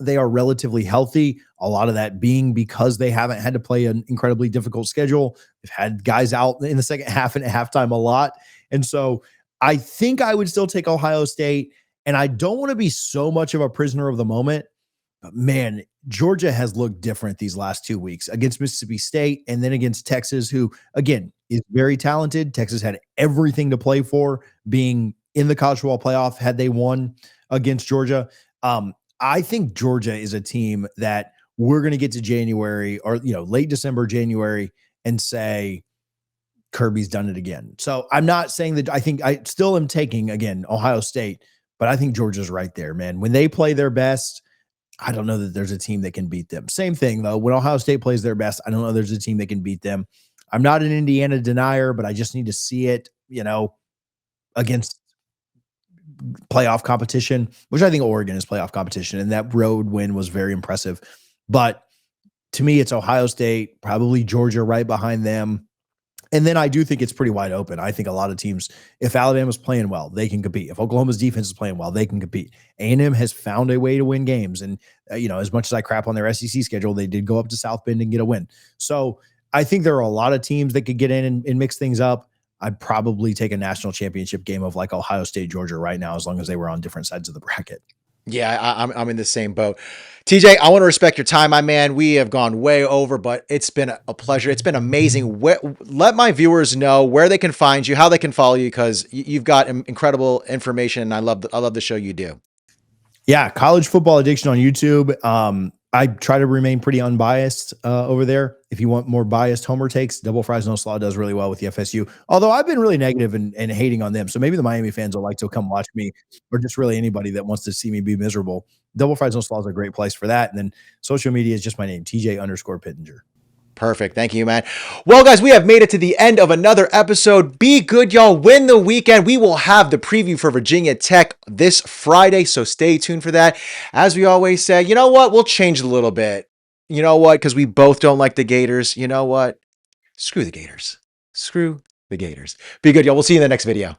They are relatively healthy. A lot of that being because they haven't had to play an incredibly difficult schedule. They've had guys out in the second half and at halftime a lot. And so I think I would still take Ohio State. And I don't want to be so much of a prisoner of the moment, but man, Georgia has looked different these last 2 weeks against Mississippi State and then against Texas, who again is very talented. Texas had everything to play for being in the college football playoff had they won against Georgia. I think Georgia is a team that we're going to get to January or, you know, late December, January and say Kirby's done it again. So I'm not saying that. I think I still am taking, again, Ohio State, but I think Georgia's right there, man. When they play their best, I don't know that there's a team that can beat them. Same thing, though. When Ohio State plays their best, I don't know there's a team that can beat them. I'm not an Indiana denier, but I just need to see it, you know, against playoff competition, which I think Oregon is playoff competition. And that road win was very impressive. But to me, it's Ohio State, probably Georgia right behind them. And then I do think it's pretty wide open. I think a lot of teams, if Alabama's playing well, they can compete. If Oklahoma's defense is playing well, they can compete. A&M has found a way to win games. And, you know, as much as I crap on their SEC schedule, they did go up to South Bend and get a win. So I think there are a lot of teams that could get in and mix things up. I'd probably take a national championship game of like Ohio State, Georgia right now, as long as they were on different sides of the bracket. Yeah, I'm in the same boat. TJ, I want to respect your time, my man. We have gone way over, but it's been a pleasure. It's been amazing. Let my viewers know where they can find you, how they can follow you, because you've got incredible information, and I love the show you do. Yeah, College Football Addiction on YouTube. I try to remain pretty unbiased over there. If you want more biased homer takes, Double Fries No Slaw does really well with the FSU. Although I've been really negative and hating on them. So maybe the Miami fans will like to come watch me, or just really anybody that wants to see me be miserable. Double Fries No Slaw is a great place for that. And then social media is just my name, TJ_Pittenger. Perfect. Thank you, man. Well, guys, we have made it to the end of another episode. Be good, y'all. Win the weekend. We will have the preview for Virginia Tech this Friday, so stay tuned for that. As we always say, you know what? We'll change a little bit. You know what? Because we both don't like the Gators. You know what? Screw the Gators. Screw the Gators. Be good, y'all. We'll see you in the next video.